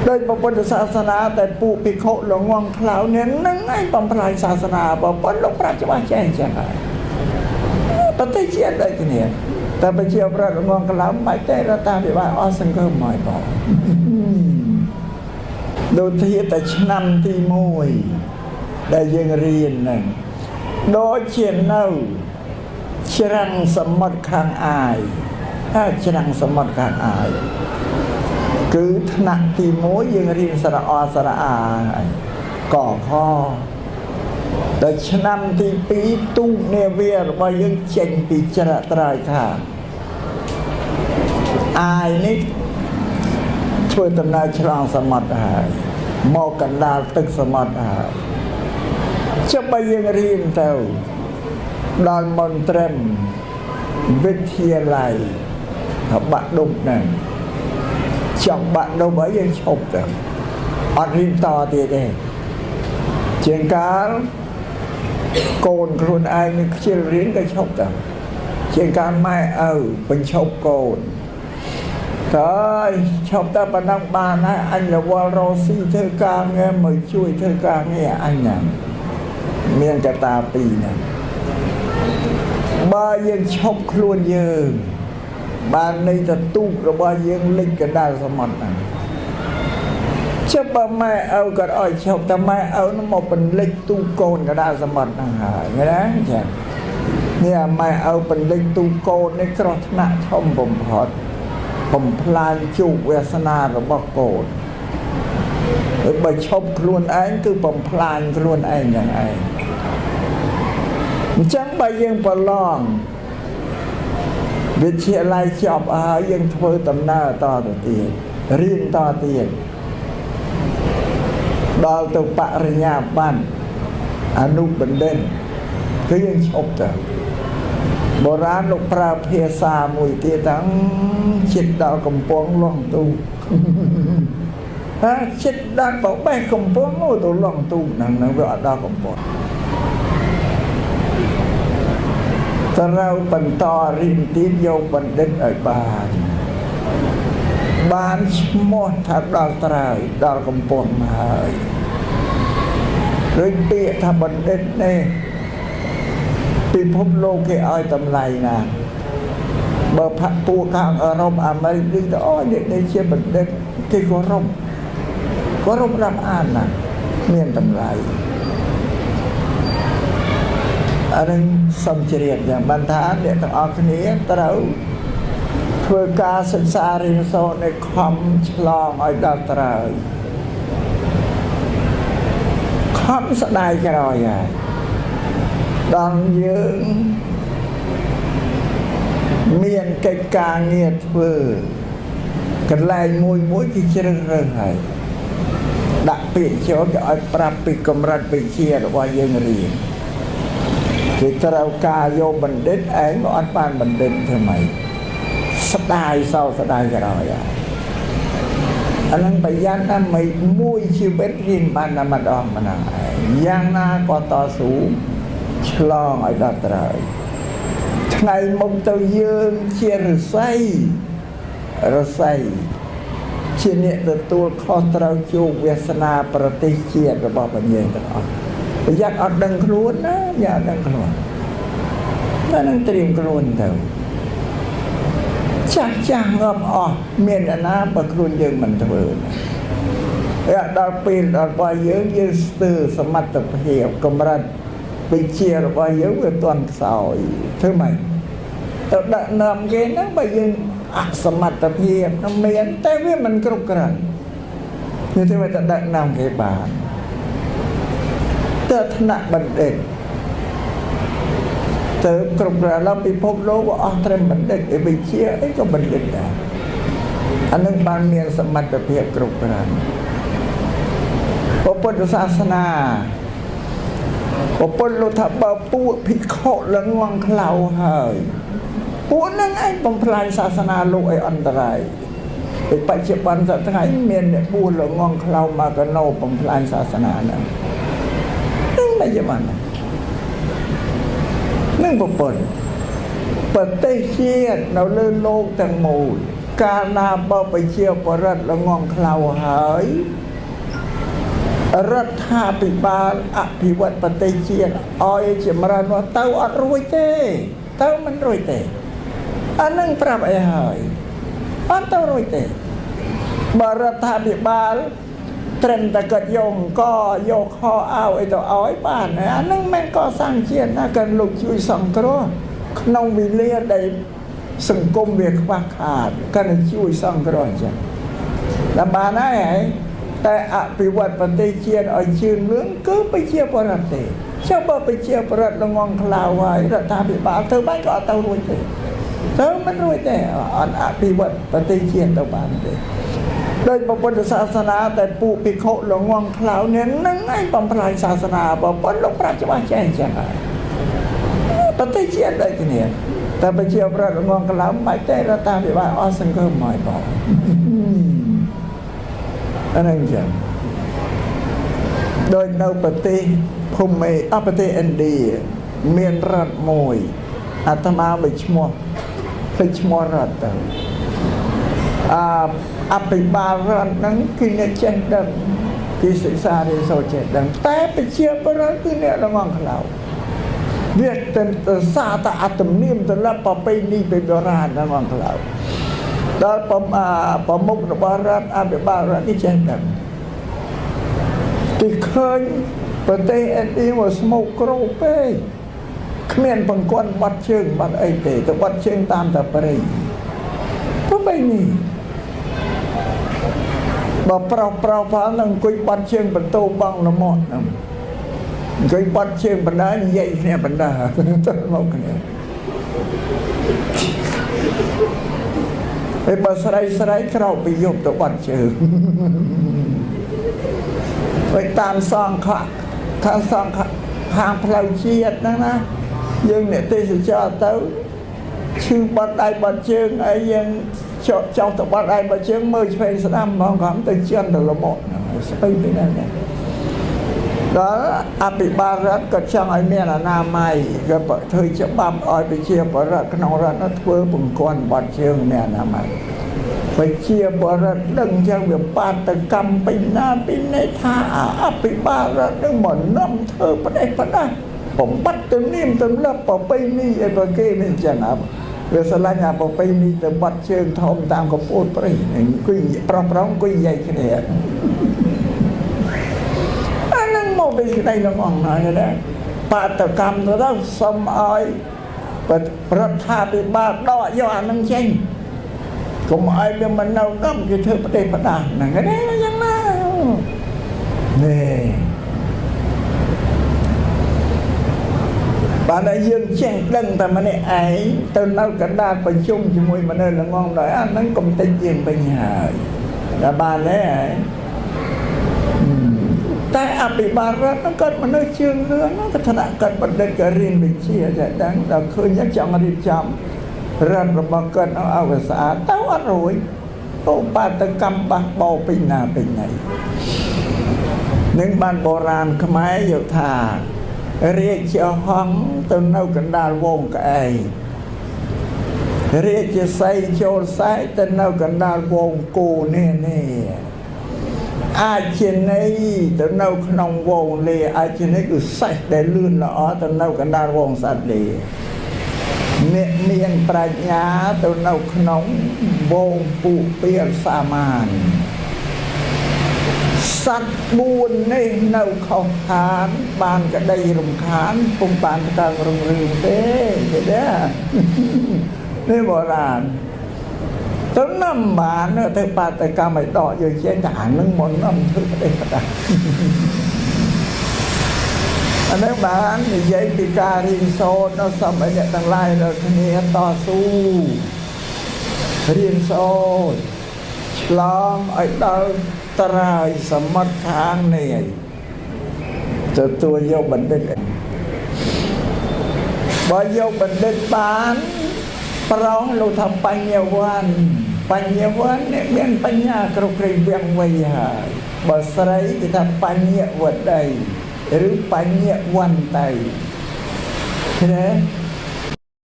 โดยพระพุทธศาสนาแต่ปุปิโคหลงงองคลาวเนี่ยนั่งไอ้บำพลายศาสนาบอกว่าหลงพระจะว่าแจ้งใช่ไหมปฏิเชียได้กันเนี่ยแต่ไปเชี่ยวพระหลงงองคลาวไม่ได้รัตาไปว่าสังเกตหมายบอกโดยที่แต่ชนำที่มวยได้ยังเรียนนั่งโดยเชียนเน่าชรังสมดข้างอายชรังสมดข้างอายคือถนัดที่มวยยังเรียนสระอสระอาก่อข้อแต่ชนำที่ปีตุ้งเนเวียร์ว่ายังเจงปีจระตรายค่ะอายนี่ช่วยตำนายฉลองสมดหายมอกันดาลตึกสมดหายจะไปยังเรียนเท่าดอนมอนเตรมวิทยาลัยบัดดุมนั่นจบบัดดุมไว้ยังชบแต่อัดเรียนต่อตีเองเชียงการโกนครูนไอ้นี่เชียงเรียนก็ชบแต่เชียงการไม่เป็นชบโกนthôi chọc ta bà năng bà nói anh là Walrosi thơ ca nghe mời chui thơ ca nghe anh nè miền cả ta pì nè ba dân chọc luôn giờ bà này ta tu rồi ba dân linh cả đa sa mặt nè chứ bà mẹ cả ơi chọc ta mẹ nó một phần linh tu côn cả đa sa mặt nè nghe đó chả nghe mẹ phần linh tu côn này có nặng thông bồng hotผมพลานจุเวสนาหรือบอกโกรธหรือไปชอบครวนไอ้คือผมพลานครวนไอ้อย่างไอ้จังไปยังปลองวิทยาลัยจอบยังเพื่อตำหน้าต่อเตียนเรียนต่อเตียนดาวตัวปริญญาบ้านอนุบันเดนก็ยังชอบแต่โบราณลูกปลาเพศามุยตีทั้งชิดดาวกำปองล่องตูชิดดาวบอกไปกำปองโน่ตัวล่องตูนั่งเวลาดาวกำปองแต่เราเป็นต่อริมตีนโยบันเด็ดไอ้บ้านชมดทัดดาวตรายดาวกำปองมาเรื่องเปียทับบันเด็ดเนี่ยปีพบโลกแค่อ้อยตำไรนะเบอร์พักปูข้างอารมณ์อเมริกาแต่อ้อยเด็กในเชียบันเด็กที่ก็ร่มรับอ่านนะเมียนตำไรอันนั้นสมเจริญอย่างบรรทัดเด็กต้องออกนี้เราเพื่อการศึกษาเรียนโซในความฉลองอ้อยดาวตรายความสดายกระรอยใหญ่ดังยืนเมียนไกกาเงียดเพื่อกันไล่มวยที่เชื่อเรื่องไหนดักปีเชียวจะเอาปรับปีกำรัดไปเชียร์ว่ายังเรียนที่เรากาโยบันเด็ดเองว่าอันปานบันเด็ดทำไมสดายเศร้าสดายกันอะไรอันนั้นไปย่านนั้นไม่มุ้ยชีวิตเรียนบ้านนำมาดองมาหนังย่างหน้าก็ต่อสู้ฉลองไอ้ดาวตรายไงมุมตัวยืนเชียร์ไส้เชียร์เนี่ยตัวคอตราจูเวสนาประเทศเชียร์ระบอบปัญญาตลอดอยากเอาดังครูนนะอยากดังครูนนั่งเตรียมครูนเถอะจ้างออกเมียนน้ำประครูนยังมันเถื่อนดาวปีนดาวปอยเยอะยืนสื่อสมัติเพียบกำรันไปเชียร์ว่าเยอะกว่าตอนสาวเท่าไหร่แต่ดักนำเกณฑ์นั้นไปยังสมัติเพียบน้ำเมียนแต่เมื่อมันกรุบกรันนี่ที่ว่าจะดักนำเกบานแต่ถนัดบันเด็กแต่กรุบกรันเราไปพบโลกว่าเตรียมบันเด็กไปเชียร์ก็บันเด็กได้อันนั้นบางเมียนสมัติเพียบกรุบกรันพระพุทธศาสนาพอปนเราทับปูพิโคและงวงเคลาหายปูนั่งไอ้ปมพลายศาสนาโลกไอ้อันตรายไปปัจจุบันสัตย์ไทยเมียนเนี่ยปูและงวงเคลามากระโนปมพลายศาสนานั้นนั่งไม่ใช่มันนั่งปนเปิดเตเชียดเราเลื่อนโลกแตงโม เ កាលណាបើប្រជាពលរដ្ឋល្ងងខ្លៅហើយរដ្ឋាភិបាលអភិវឌ្ឍប្រទេសជាតិឲ្យចម្រើននោះទៅអត់រួចទេទៅមិនរួចទេអានឹងប្រាប់អីហើយអត់ទៅរួចទេបើរដ្ឋាភិបាលត្រឹមតែគាត់យកក៏យកខោអាវអីទៅឲ្យបានអានឹងមិនក៏សាំងជាតិណាគាត់លោកជួយសង្គ្រោះក្នុងវិលាដែលសង្គមវាខ្វះខាតគាត់ជួយសង្គ្រោះអញ្ចឹងដល់បានហើយតែអភិវឌ្ឍប្រទេសជាតិឲ្យជឿនលឿនគឺប្រជាពលរដ្ឋទេចុះបើប្រជាពលរដ្ឋល្ងងខ្លៅហើយរដ្ឋាភិបាលទៅបានក៏អត់ទៅរួចទេទៅមិនរួចទេអត់អភិវឌ្ឍប្រទេសជាតិទៅបានទេដោយពុទ្ធសាសនាតែពួកភិក្ខុល្ងងខ្លៅនេះនឹងឯងបំផ្លាញសាសនាប្រពន្ធលោកប្រាជ្ញច្បាស់ចេះអញ្ចឹងហើយប្រទេសជាតិដូចគ្នាតែប្រជាពលរដ្ឋល្ងងខ្លៅមិនតែរដ្ឋាភិបាលអស់សង្ឃឹមមកបងអានេះចឹងដោយនៅប្រទេសភូមិប្រទេសឥណ្ឌាមានរដ្ឋមួយអាត្មាបីឈ្មោះភ្លេចឈ្មោះរដ្ឋទៅអភិបាលរដ្ឋហ្នឹងគឺអ្នកចេះដឹងគេសិក្សារៀនសូត្រចេះដឹងតែប្រជាពលរដ្ឋគឺអ្នកល្ងងខ្លៅវាទៅសាតអត្តមនាមទម្លាប់ប្រពៃណីពីបុរាណល្ងងខ្លៅដល់ប្រមុខរបស់រដ្ឋអភិបាលរដ្ឋនេះចេះដឹងគេឃើញប្រទេសឥណ្ឌាមកស្មោកក្រោពេកគ្មានបង្គាន់បាត់ជើងបាត់អីទេទៅបាត់ជើងតាមតែព្រៃប្រពៃណីបើប្រុសផងនឹងអង្គុយបាត់ជើងបន្ទោបងល្មត់ហ្នឹងអង្គុយបាត់ជើងបណ្ដានិយាយគ្នាបណ្ដាទៅមកគ្នាហើយបើស្រីក្រោកពីយប់ទៅបាត់ជើងហើយតាមសង្ឃខាងផ្លូវជាតិហ្នឹងណាយើងអ្នកទេសចរទៅឈឺបាត់ដៃបាត់ជើងអីយើងចង់ទៅបាត់ដៃបាត់ជើងមើលឆ្វេងស្ដាំហ្មងគាត់ទៅជន់ទៅល្មត់ស្អីពីណាដល់អភិបាលរដ្ឋក៏ចង់ឲ្យមានអនាម័យក៏ធ្វើច្បាប់ឲ្យប្រជាពលរដ្ឋក្នុងរដ្ឋនោះធ្វើបង្គាន់បាត់ជើងមានអនាម័យប្រជាពលរដ្ឋដឹងយ៉ាងវាបាតកម្មពីណាពីនេះថាអភិបាលរដ្ឋនឹងមកនាំធ្វើប្រទេសប្រដាបំបត្តិទំនៀមទម្លាប់ប្រពៃណីអីប្រគេមិនចឹងវាស្រឡាញ់អាប្រពៃណីទៅបាត់ជើងធំតាមកំពូលព្រៃអង្គុយប្រុសអង្គុយនិយាយគ្នាអានឹងមកពីស្ដីលំអងហើយណាបាតកម្មទៅសុំឲ្យរដ្ឋាភិបាលដកយកអានឹងចេញកុំឲ្យវាមិននៅកំគេធ្វើប្រទេសប្រដាហ្នឹងឯងយ៉ាងណានេះបានតែយើងចេះដឹងតែម្នាក់ឯងទៅនៅកណ្ដាលប្រជុំជាមួយមនុស្សល្ងងដល់អាហ្នឹងកុំតិចយើងពេញហើយដល់បានទេតែអភិបាលរដ្ឋហ្នឹងគាត់មនុស្សជឿនលឿនហ្នឹងឋានៈគាត់បណ្ឌិតក៏រៀនវិជ្ជាតែដឹងដល់ឃើញយ៉ាងចង់រៀបចំរដ្ឋរបស់គាត់ឲ្យអវសាទៅអត់រួចឧបាតកម្មបះបោពីណាពីណីនឹងបានបុរាណខ្មែរយកថារាជហង្សទៅនៅកណ្ដាលវងក្អែករាជសីចូលសែកទៅនៅកណ្ដាលវងគោនេះអាចជានៃទៅនៅក្នុងវងលេអាចជានៃគឺសេះដែលលឿនល្អទៅនៅកណ្ដាលវងសត្វលេអ្នកមានប្រាជ្ញាទៅនៅក្នុងវងពុពាលសាមានសត្វ4នេះនៅខុសខានបានក្តីរំខានពុំបានកើងរុងរឿងទេទេនេះបុរាណទៅនំបានទៅបាតកម្មឲ្យដកយកចេញតែអានឹងមកនំធ្វើប្រទេសប្រដាអានេះបាននិយាយពីការរៀនសូត្រនៅសម័យអ្នកទាំងឡាយនៅគ្នាតស៊ូរៀនសូត្រឆ្លងឲ្យដល់ត្រើយសមុទ្រខាងនេះទទួលយកបណ្ឌិតបើយកបណ្ឌិតបានប្រោសលោកថាបញ្ញវន្តនេះមានបញ្ញាគ្រប់គ្រងវាំងវៃហើយបើស្រីគេថាបញ្ញវតីឬបញ្ញវន្តីឃើញទេ